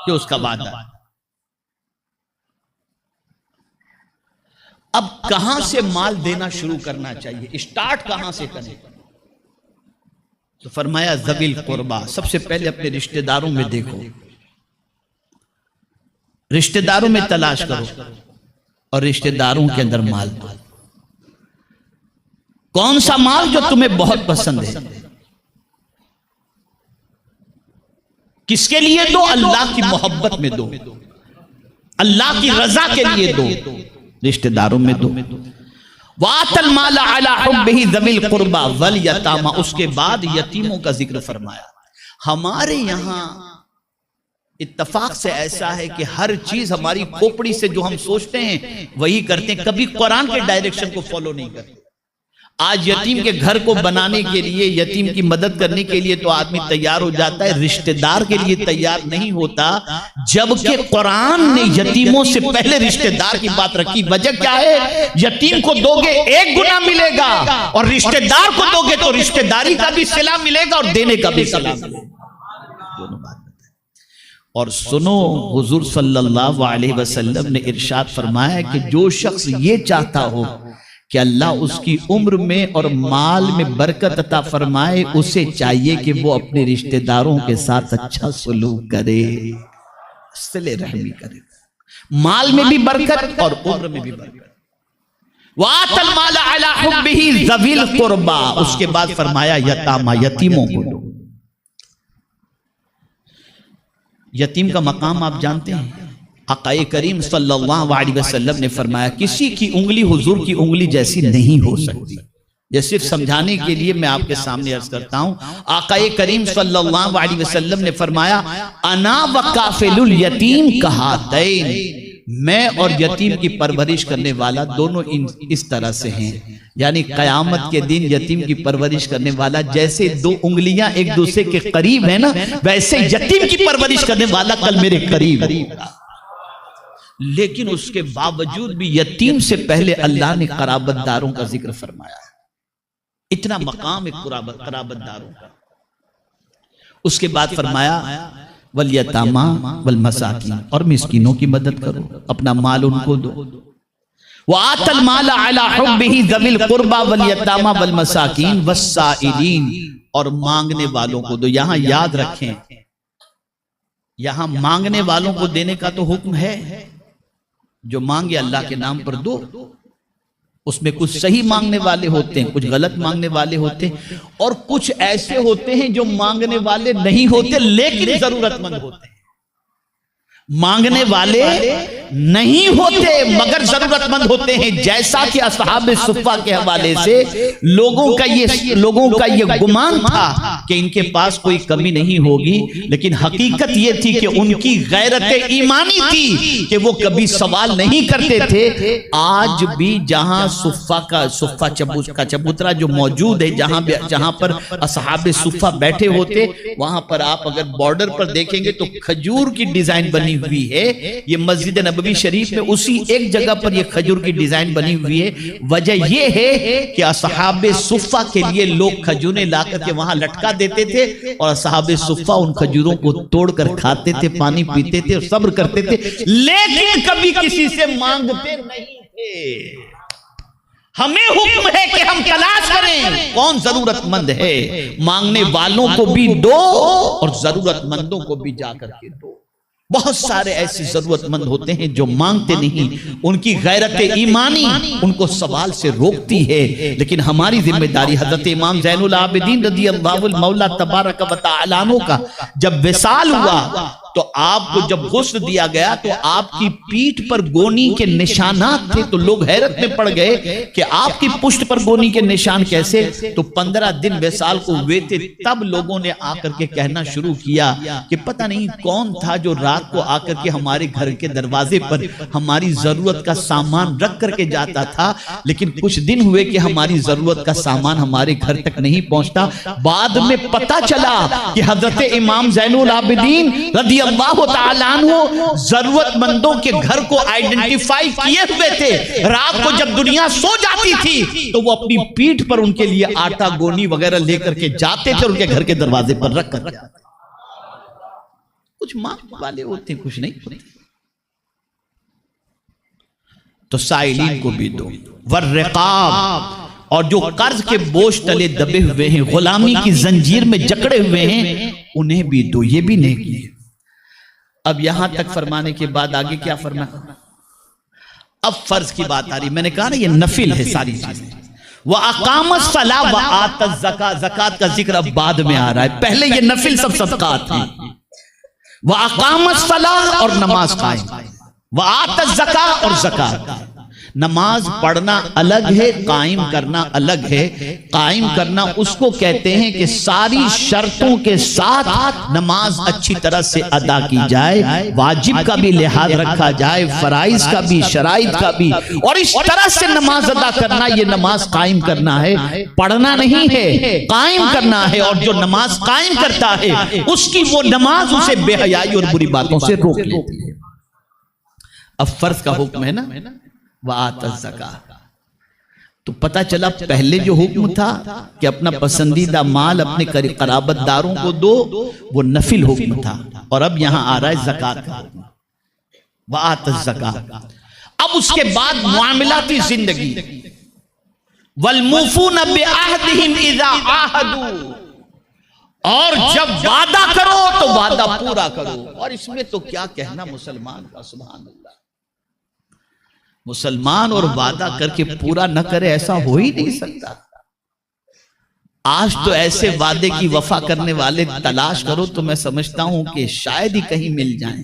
یہ اس کا وعدہ ہے۔ اب کہاں سے مال دینا شروع کرنا چاہیے، اسٹارٹ کہاں سے کریں؟ تو فرمایا ذوی القربا، سب سے پہلے اپنے رشتہ داروں میں دیکھو۔ رشتہ داروں میں تلاش کرو اور رشتہ داروں کے اندر مال دو. کون سا مال جو تمہیں بہت پسند ہے؟ کس کے لیے دو؟ اللہ کی محبت میں دو، اللہ کی رضا کے لیے دو، رشتہ داروں میں دو. وَآتَ الْمَالَ عَلَىٰ حُبِّهِ ذَوِي الْقُرْبَىٰ وَالْيَتَامَىٰ. اس کے بعد یتیموں کا ذکر فرمایا. ہمارے یہاں اتفاق سے ایسا ہے کہ ہر چیز ہماری کھوپڑی سے جو ہم سوچتے ہیں وہی کرتے ہیں، کبھی قرآن کے ڈائریکشن کو فالو نہیں کرتے. آج یتیم کے گھر کو بنانے کے لیے، یتیم کی مدد کرنے کے لیے تو آدمی تیار ہو جاتا ہے، رشتہ دار کے لیے تیار نہیں ہوتا، جبکہ قرآن نے یتیموں سے پہلے رشتہ دار کی بات رکھی. وجہ کیا ہے؟ یتیم کو دو گے 1 گنا ملے گا، اور رشتہ دار کو دو گے تو رشتہ داری کا بھی صلہ ملے گا اور دینے کا بھی صلہ ملے گا. دونوں بات بتائیں. اور سنو، حضور صلی اللہ علیہ وسلم نے ارشاد فرمایا کہ جو شخص یہ چاہتا ہو کہ اللہ اس کی عمر میں اور مال میں برکت عطا فرمائے، اسے چاہیے کہ وہ اپنے رشتہ داروں کے ساتھ اچھا سلوک کرے، صلہ رحمی کرے، مال میں بھی برکت اور عمر میں بھی برکت. وَآتَ الْمَالَ عَلَىٰ حُبِّهِ ذَوِي الْقُرْبَىٰ. اس کے بعد فرمایا یتامہ، یتیموں کو دو. یتیم کا مقام آپ جانتے ہیں؟ آقا کریم صلی اللہ علیہ وسلم نے فرمایا کسی کی انگلی حضور کی انگلی جیسی نہیں ہو سکتی. یہ صرف سمجھانے کے لیے میں آپ کے سامنے عرض کرتا ہوں. آقا کریم صلی اللہ علیہ وسلم نے فرمایا انا وکافل الیتیم کہاتین. میں اور یتیم کی پرورش کرنے والا دونوں اس طرح سے ہیں. یعنی قیامت کے دن یتیم کی پرورش کرنے والا جیسے 2 انگلیاں ایک دوسرے کے قریب ہیں نا، ویسے یتیم کی پرورش کرنے والا کل میرے قریب ہے. لیکن اس کے باوجود بھی یتیم سے پہلے اللہ نے قرابت داروں کا ذکر فرمایا. اتنا مقام ہے قرابت داروں کا. اس کے بعد فرمایا والیتاما والمساکین، اور مسکینوں کی مدد کرو، اپنا مال ان کو دو. وآت المال علی حبہ ذوی القربى والیتاما والمساکین والسائلین، اور مانگنے والوں کو دو. یہاں یاد رکھیں، یہاں مانگنے والوں کو دینے کا تو حکم ہے. جو مانگے اللہ کے نام پر دو. اس میں کچھ صحیح مانگنے والے ہوتے ہیں، کچھ غلط مانگنے والے ہوتے ہیں، اور کچھ ایسے ہوتے ہیں جو مانگنے والے نہیں ہوتے لیکن ضرورت مند ہوتے ہیں. مانگنے والے نہیں ہوتے مگر ضرورت مند ہوتے ہیں. جیسا کہ اصحاب صفہ کے حوالے سے لوگوں کا یہ گمان تھا کہ ان کے پاس کوئی کمی نہیں ہوگی، لیکن حقیقت یہ تھی کہ ان کی غیرت ایمانی تھی کہ وہ کبھی سوال نہیں کرتے تھے. آج بھی جہاں صفہ کا چبوترا جو موجود ہے، جہاں پر اصحاب صفہ بیٹھے ہوتے، وہاں پر آپ اگر بارڈر پر دیکھیں گے تو کھجور کی ڈیزائن بنی ہوئی ہے. یہ مسجد نبوی شریف میں اسی ایک جگہ پر یہ کھجور کی ڈیزائن بنی ہوئی ہے. وجہ یہ ہے کہ اصحاب صفہ کے لیے لوگ کھجوریں لا کر کے وہاں لٹکا دیتے تھے، اور اصحاب صفہ ان کھجوروں کو توڑ کر کھاتے تھے، پانی پیتے تھے اور صبر کرتے تھے، لیکن کبھی کسی سے مانگتے نہیں تھے. ہمیں حکم ہے کہ ہم تلاش کریں کون ضرورت مند ہے. مانگنے والوں کو بھی دو اور ضرورت مندوں کو بھی جا کر کے دو. بہت سارے ایسے ضرورت مند ہوتے ہیں جو مانگتے نہیں، ان کی غیرت ایمانی ان کو سوال سے روکتی ہے. لیکن ہماری ذمہ داری، حضرت امام زین العابدین رضی اللہ المولا تبارک و تعالی عنہ کا جب وصال ہوا تو آپ کو جب غسل دیا گیا تو آپ کی پیٹھ پر گونی کے نشانات تھے. تو لوگ حیرت میں پڑ گئے کہ آپ کی پشت پر گونی کے نشان کیسے؟ تو 15 دن وصال کو ہوئے تھے. تب لوگوں نے آ کر کے کہنا شروع کیا کہ پتہ نہیں کون تھا جو رات کو آ کر کے ہمارے گھر کے دروازے پر ہماری ضرورت کا سامان رکھ کر کے جاتا تھا، لیکن کچھ دن ہوئے کہ ہماری ضرورت کا سامان ہمارے گھر تک نہیں پہنچتا. بعد میں پتہ چلا کہ حضرت امام زین العابدین رضی اللہ تعالیٰ عنہ ضرورت مندوں کے گھر کو آئیڈنٹیفائی کیے ہوئے تھے. رات کو جب دنیا سو جاتی تھی تو وہ اپنی پیٹھ پر ان کے لیے آٹا گونی وغیرہ لے کر کے جاتے تھے اور ان کے گھر کے دروازے پر رکھ کر جاتے. کچھ مانگنے والے ہوتے ہیں، کچھ نہیں ہوتے. تو سائلین کو بھی دو. والرقاب، اور جو قرض کے بوجھ تلے دبے ہوئے ہیں، غلامی کی زنجیر میں جکڑے ہوئے ہیں، انہیں بھی دو. یہ بھی نیکی ہے. اب یہاں تک فرمانے کے بعد آگے کیا فرمایا؟ اب فرض کی بات آ رہی. میں نے کہا نا یہ نفل ہے ساری چیزیں. وَأَقَامَ الصَّلَاةَ وَآتَ الزَّكَاةَ، زکات کا ذکر اب بعد میں آ رہا ہے، پہلے یہ نفل سب صدقات ہیں. وَأَقَامَ الصَّلَاةَ اور نماز قائم، وَآتَ الزَّكَاةَ اور زکات. نماز پڑھنا الگ ہے، قائم کرنا الگ ہے. قائم کرنا اس کو کہتے ہیں کہ ساری شرطوں کے ساتھ نماز اچھی طرح سے ادا کی جائے، واجب کا بھی لحاظ رکھا جائے، فرائض کا بھی، شرائط کا بھی، اور اس طرح سے نماز ادا کرنا. یہ نماز قائم کرنا ہے، پڑھنا نہیں ہے، قائم کرنا ہے. اور جو نماز قائم کرتا ہے اس کی وہ نماز اسے بے حیائی اور بری باتوں سے روک لیتی ہے. اب فرض کا حکم ہے نا، وَآتَ الزَّكَاةَ. تو پتہ چلا پہلے جو حکم تھا کہ اپنا پسندیدہ مال اپنے قرابت داروں کو دو، وہ نفل حکم تھا. اور اب یہاں آ رہا ہے زکات کا حکم، وَآتَ الزَّكَاةَ. اب اس کے بعد معاملاتی زندگی، وَالْمُوفُونَ بِعَهْدِهِمْ إِذَا عَاهَدُوا، اور جب وعدہ کرو تو وعدہ پورا کرو. اور اس میں تو کیا کہنا مسلمان کا، سبحان اللہ. مسلمان اور وعدہ کر کے پورا نہ کرے، ایسا ہو ہی نہیں سکتا. آج تو ایسے وعدے کی وفا کرنے والے تلاش کرو تو میں سمجھتا ہوں کہ شاید ہی کہیں مل جائیں.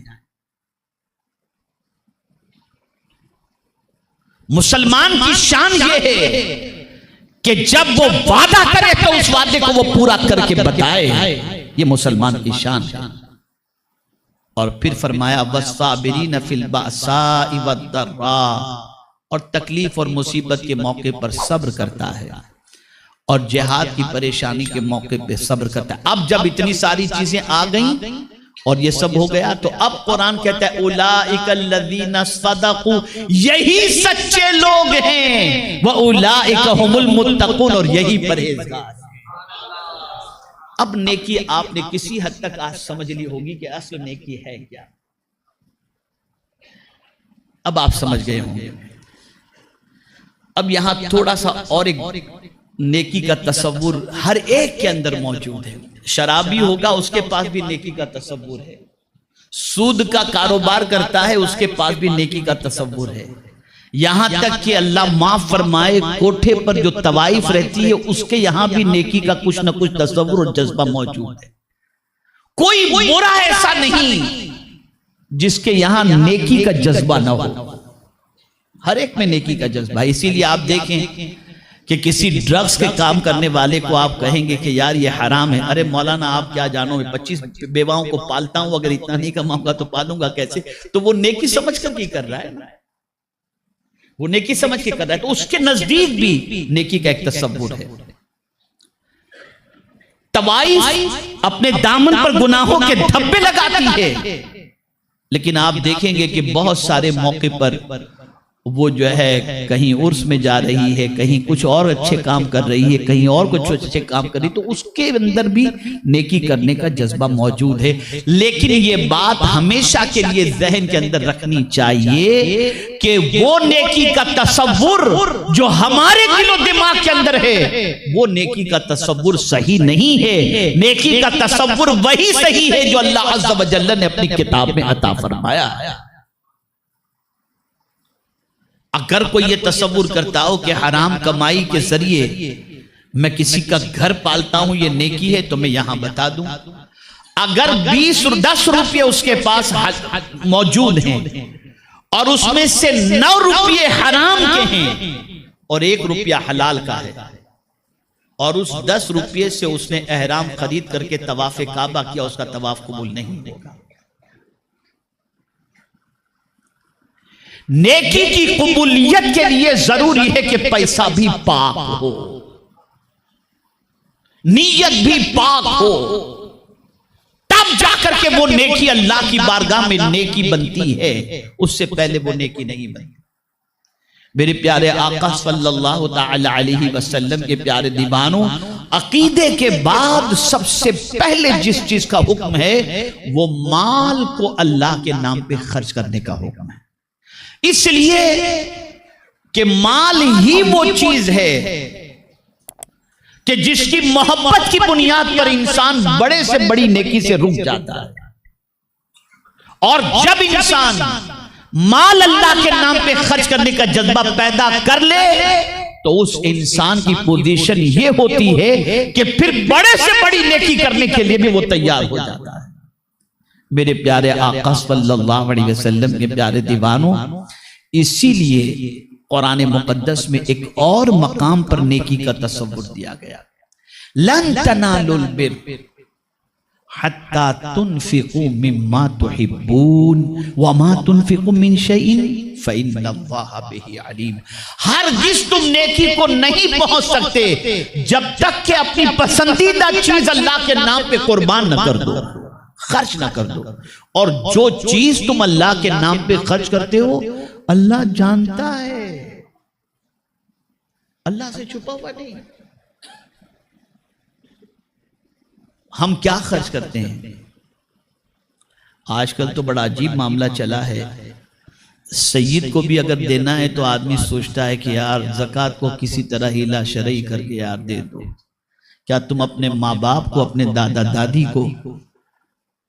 مسلمان کی شان یہ ہے کہ جب وہ وعدہ کرے تو اس وعدے کو وہ پورا کر کے بتائے. یہ مسلمان کی شان ہے. اور پھر فرمایا وَالصَّابِرِينَ فِي الْبَأْسَاءِ وَالضَّرَّاءِ، اور تکلیف اور مصیبت کے موقع پر صبر کرتا ہے، اور جہاد کی پریشانی کے موقع پہ صبر کرتا ہے. اب جب اتنی ساری چیزیں آ گئیں اور یہ سب ہو گیا تو اب قرآن کہتا ہے اولئک الذین صدقوا، یہی سچے لوگ ہیں، واولئک هم المتقون، اور یہی پرہیزگار. اب نیکی آپ نے کسی حد تک آج سمجھ لی ہوگی کہ اصل نیکی ہے کیا. اب آپ سمجھ گئے ہوں گے. اب یہاں تھوڑا سا اور ایک نیکی کا تصور ہر ایک کے اندر موجود ہے. شرابی ہوگا اس کے پاس بھی نیکی کا تصور ہے، سود کا کاروبار کرتا ہے اس کے پاس بھی نیکی کا تصور ہے. یہاں تک کہ اللہ معاف فرمائے کوٹھے پر جو طوائف رہتی ہے اس کے یہاں بھی نیکی کا کچھ نہ کچھ تصور اور جذبہ موجود ہے. کوئی برا ایسا نہیں جس کے یہاں نیکی کا جذبہ نہ ہو. ہر ایک میں نیکی کا جذبہ ہے. اسی لیے آپ دیکھیں کہ کسی ڈرگز کے کام کرنے والے کو آپ کہیں گے کہ یار یہ حرام ہے، ارے مولانا آپ کیا جانو، میں 25 بیواؤں کو پالتا ہوں، اگر اتنا نہیں کماؤں گا تو پالوں گا کیسے. تو وہ نیکی سمجھ کر کی کر رہا ہے، وہ نیکی سمجھ کے کر رہا ہے. تو اس کے نزدیک بھی نیکی کا ایک تصور ہے. طوائف اپنے دامن پر گناہوں کے دھبے لگاتی ہے، لیکن آپ دیکھیں گے کہ بہت سارے موقع پر وہ جو ہے کہیں عرس میں جا رہی ہے، کہیں کچھ اور اچھے کام کر رہی ہے، کہیں اور کچھ اچھے کام کر رہی ہے، تو اس کے اندر بھی نیکی کرنے کا جذبہ موجود ہے. لیکن یہ بات ہمیشہ کے لیے ذہن کے اندر رکھنی چاہیے کہ وہ نیکی کا تصور جو ہمارے دل و دماغ کے اندر ہے وہ نیکی کا تصور صحیح نہیں ہے. نیکی کا تصور وہی صحیح ہے جو اللہ عز و جل نے اپنی کتاب میں عطا فرمایا ہے. اگر کوئی یہ تصور کرتا ہو کہ حرام کمائی کے ذریعے میں کسی کا گھر پالتا ہوں یہ نیکی ہے، تو میں یہاں بتا دوں اگر 10 روپے اس کے پاس موجود ہیں اور اس میں سے 9 روپے حرام کے ہیں اور 1 روپیہ حلال کا ہے، اور اس 10 روپے سے اس نے احرام خرید کر کے طواف کعبہ کیا، اس کا طواف قبول نہیں ہوگا. نیکی کی قبولیت کے لیے ضروری ہے کہ پیسہ بھی پاک ہو، نیت بھی پاک ہو، تب جا کر کے وہ نیکی اللہ کی بارگاہ میں نیکی بنتی ہے. اس سے پہلے وہ نیکی نہیں بنتی. میرے پیارے آقا صلی اللہ تعالی علیہ وسلم کے پیارے دیوانوں، عقیدے کے بعد سب سے پہلے جس چیز کا حکم ہے وہ مال کو اللہ کے نام پہ خرچ کرنے کا حکم ہے. اس لیے کہ مال ہی وہ چیز ہے کہ جس کی محبت کی بنیاد پر انسان بڑے سے بڑی نیکی سے رک جاتا ہے. اور جب انسان مال اللہ کے نام پہ خرچ کرنے کا جذبہ پیدا کر لے تو اس انسان کی پوزیشن یہ ہوتی ہے کہ پھر بڑے سے بڑی نیکی کرنے کے لیے بھی وہ تیار ہو جاتا ہے۔ میرے پیارے آقا صلی اللہ علیہ وسلم کے پیارے دیوانوں، اسی لیے قرآن مقدس میں ایک اور مقام پر نیکی کا تصور دیا گیا، لن تنالوا البر حتی تنفقوا مما تحبون وما تنفقوا من شیء فإن اللہ بہ علیم۔ ہرگز تم نیکی کو نہیں پہنچ سکتے جب تک کہ اپنی پسندیدہ چیز اللہ کے نام پہ قربان نہ کر دو، خرچ نہ کر دو۔ اور جو چیز تم اللہ کے نام پہ خرچ کرتے ہو اللہ جانتا ہے، اللہ سے چھپا ہوا نہیں۔ ہم کیا خرچ کرتے ہیں؟ آج کل تو بڑا عجیب معاملہ چلا ہے، سید کو بھی اگر دینا ہے تو آدمی سوچتا ہے کہ یار زکوٰۃ کو کسی طرح ہیلا شرعی کر کے یار دے دو۔ کیا تم اپنے ماں باپ کو، اپنے دادا دادی کو،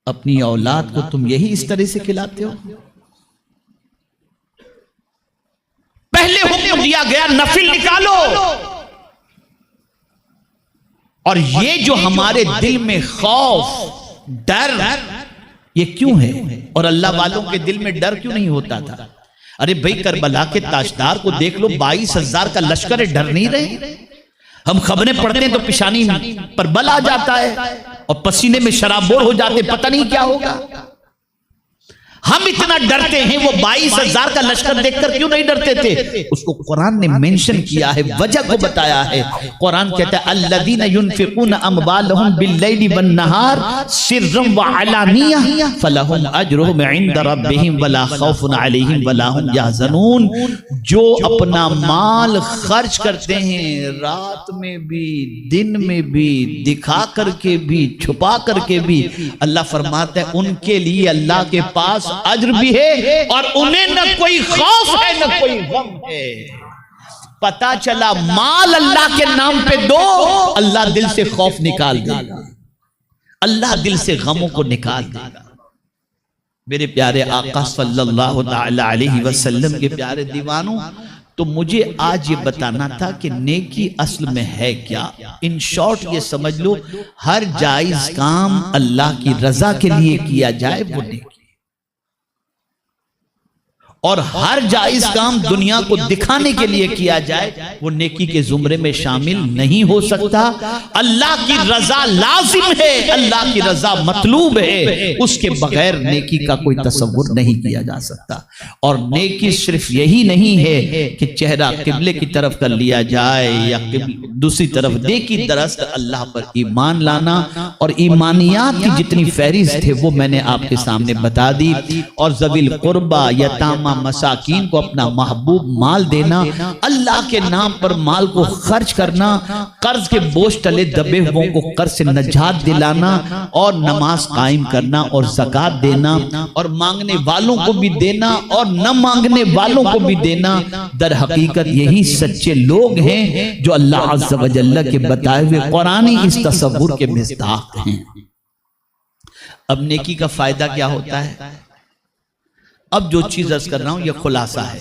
اپنی اولاد کو تم یہی اس طرح سے کھلاتے ہو؟ پہلے حکم دیا گیا نفل نکالو، اور یہ جو ہمارے دل میں خوف، ڈر، یہ کیوں ہے؟ اور اللہ والوں کے دل میں ڈر کیوں نہیں ہوتا تھا؟ ارے بھئی کربلا کے تاجدار کو دیکھ لو، 22,000 کا لشکر ہے، ڈر نہیں رہے؟ ہم خبریں پڑھتے ہیں تو پیشانی پر بل آ جاتا ہے اور پسینے میں شرابور ہو جاتے، پتہ نہیں کیا ہوگا۔ ہم اتنا ڈرتے ہیں، وہ 22,000 کا لشکر دیکھ کر کیوں نہیں ڈرتے تھے؟ اس کو قرآن نے منشن کیا ہے، وجہ کو بتایا ہے۔ قرآن کہتا ہے الذین ينفقون اموالهم باللیل والنہار سرا وعلانیہ فلہم اجرہم عند ربہم ولا خوف علیہم ولا ہم یحزنون۔ جو اپنا مال خرچ کرتے ہیں رات میں بھی، دن میں بھی، دکھا کر کے بھی، چھپا کر کے بھی، اللہ فرماتا ہے ان کے لیے اللہ کے پاس اجر بھی ہے اور انہیں نہ کوئی خوف ہے نہ کوئی غم ہے۔ پتا چلا مال اللہ کے نام پہ دو، اللہ دل سے خوف نکال دے گا، اللہ دل سے غموں کو نکال دے گا۔ میرے پیارے آقا صلی اللہ تعالی علیہ وسلم کے پیارے دیوانوں، تو مجھے آج یہ بتانا تھا کہ نیکی اصل میں ہے کیا۔ ان شارٹ یہ سمجھ لو، ہر جائز کام اللہ کی رضا کے لیے کیا جائے وہ نیکی، اور ہر جائز کام دنیا کو دکھانے کے لیے کیا جائے وہ نیکی کے زمرے میں شامل نہیں ہو سکتا۔ اللہ کی رضا لازم ہے، اللہ کی رضا مطلوب ہے، اس کے بغیر نیکی کا کوئی تصور نہیں کیا جا سکتا۔ اور نیکی صرف یہی نہیں ہے کہ چہرہ قبلے کی طرف کر لیا جائے یا دوسری طرف، نیکی دراصل اللہ پر ایمان لانا، اور ایمانیات کی جتنی فہرست ہے وہ میں نے آپ کے سامنے بتا دی، اور ذوی القربہ، یتامہ، مساکین کو اپنا محبوب مال دینا، اللہ کے نام پر مال کو خرچ کرنا، قرض کے بوجھ تلے دبے ہوئے کو قرض سے نجات دلانا، اور نماز قائم کرنا، اور زکوٰۃ دینا، اور مانگنے والوں کو بھی دینا اور نہ مانگنے والوں کو بھی دینا۔ در حقیقت یہی سچے لوگ ہیں جو اللہ عز و جل کے بتائے ہوئے قرآنی اس تصور کے مصداق ہیں۔ اب نیکی کا فائدہ کیا ہوتا ہے؟ اب جو چیز عرض کر رہا ہوں یہ خلاصہ ہے،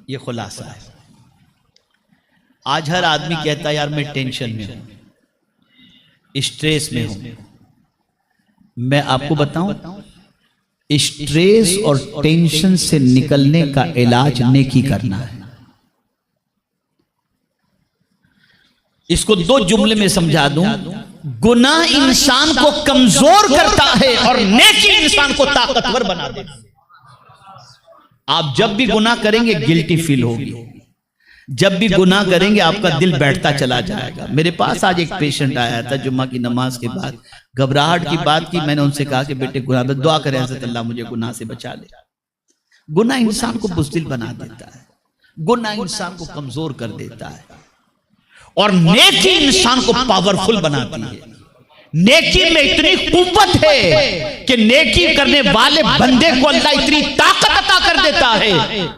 یہ خلاصہ ہے۔ آج ہر آدمی کہتا ہے یار میں ٹینشن میں ہوں، اسٹریس میں ہوں۔ میں آپ کو بتاؤں، اسٹریس اور ٹینشن سے نکلنے کا علاج نیکی کرنا ہے۔ اس کو دو جملے میں سمجھا دوں، گناہ انسان کو کمزور کرتا ہے اور نیکی انسان کو طاقتور بنا دیتا ہے۔ آپ جب بھی گناہ کریں گے گلٹی فیل ہوگی، جب بھی گناہ کریں گے آپ کا دل بیٹھتا چلا جائے گا۔ میرے پاس آج ایک پیشنٹ آیا تھا جمعہ کی نماز کے بعد، گھبراہٹ کی بات کی، میں نے ان سے کہا کہ بیٹے گناہ دعا کریں حضرت اللہ مجھے گناہ سے بچا لے۔ گناہ انسان کو بزدل بنا دیتا ہے، گناہ انسان کو کمزور کر دیتا ہے، اور نیکی انسان کو پاورفل بناتی ہے۔ نیکی میں اتنی قوت ہے کہ نیکی کرنے والے بندے کو اللہ اتنی طاقت عطا کر دیتا ہے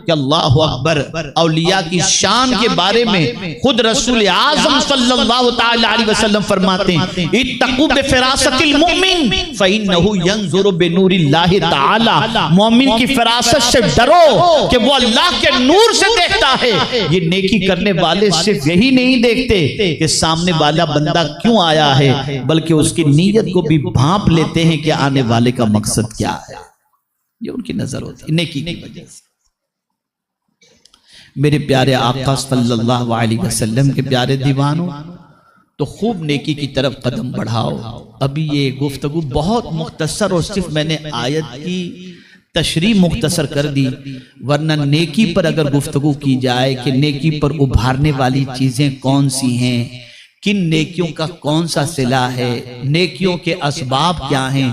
کہ اللہ اکبر. اولیاء کی شان کے بارے میں خود رسول اعظم صلی اللہ تعالی علیہ وسلم فرماتے ہیں اتقوا بفراست المؤمن فإنه ينظر بنور اللہ تعالی. مومن کی فراست سے ڈرو کہ وہ اللہ کے نور سے دیکھتا ہے. یہ نیکی کرنے والے صرف یہی نہیں دیکھتے کہ سامنے والا بندہ کیوں آیا ہے، بلکہ اس کی نیت کو بھی بھانپ لیتے ہیں کہ آنے والے کا مقصد کیا ہے. یہ ان کی نظر ہوتی ہے نیکی کی وجہ سے. میرے پیارے آقا صلی اللہ علیہ وسلم کے پیارے دیوانوں، تو خوب نیکی کی طرف قدم بڑھاؤ. ابھی یہ گفتگو بہت مختصر اور صرف میں نے آیت کی تشریح مختصر کر دی، ورنہ نیکی پر اگر گفتگو کی جائے کہ نیکی پر ابھارنے والی چیزیں کون سی ہیں، کن نیکیوں کا کون سا صلہ ہے، نیکیوں کے اسباب کیا ہیں،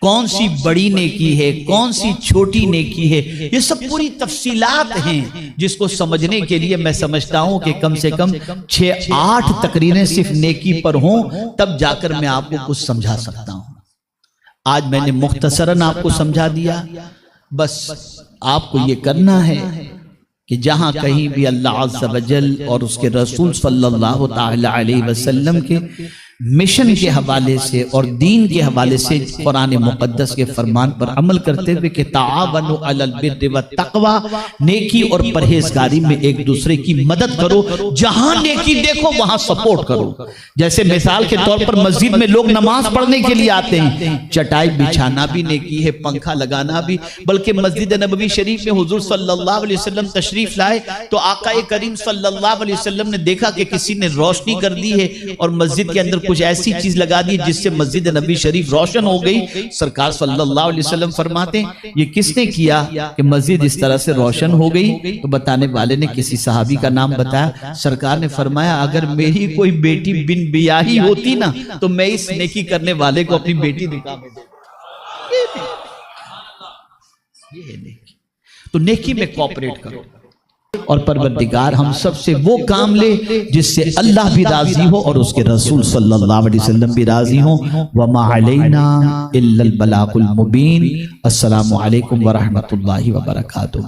کون سی بڑی نیکی ہے، کون سی چھوٹی نیکی ہے، یہ سب پوری تفصیلات ہیں جس کو سمجھنے کے لیے میں سمجھتا ہوں کہ کم سے کم 6-8 تقریریں صرف نیکی پر ہوں، تب جا کر میں آپ کو کچھ سمجھا سکتا ہوں. آج میں نے مختصراً آپ کو سمجھا دیا. بس آپ کو یہ کرنا ہے کہ جہاں کہیں بھی اللہ عز و جل اور اس کے رسول صلی اللہ تعالی علیہ وسلم کے مشن کے حوالے سے اور دین کے حوالے سے قرآن مقدس کے فرمان پر عمل کرتے ہوئے کہ تعاونوا علی البر والتقوی، نیکی اور پرہیزگاری میں ایک دوسرے کی مدد کرو. جہاں نیکی دیکھو وہاں سپورٹ کرو. جیسے مثال کے طور پر مسجد میں لوگ نماز پڑھنے کے لیے آتے ہیں، چٹائی بچھانا بھی نیکی ہے، پنکھا لگانا بھی. بلکہ مسجد نبوی شریف میں حضور صلی اللہ علیہ وسلم تشریف لائے تو آقا کریم صلی اللہ علیہ وسلم نے دیکھا کہ کسی نے روشنی کر دی ہے اور مسجد کے اندر کچھ ایسی چیز لگا دی جس سے مسجد نبی شریف روشن ہو گئی. سرکار صلی اللہ علیہ وسلم فرماتے ہیں یہ کس نے کیا کہ مسجد اس طرح سے روشن ہو گئی؟ تو بتانے والے نے کسی صحابی کا نام بتایا. سرکار نے فرمایا اگر میری کوئی بیٹی بن بیاہی ہوتی نا تو میں اس نیکی کرنے والے کو اپنی بیٹی نکاح میں دیتا. یہ ہے نیکی. تو نیکی میں کوپریٹ کرو اور پروردگار ہم سب سے وہ کام لے جس سے اللہ بھی راضی ہو اور اس کے رسول صلی اللہ علیہ وسلم بھی راضی ہوں. وما علینا الا البلاغ المبین. السلام علیکم ورحمۃ اللہ وبرکاتہ.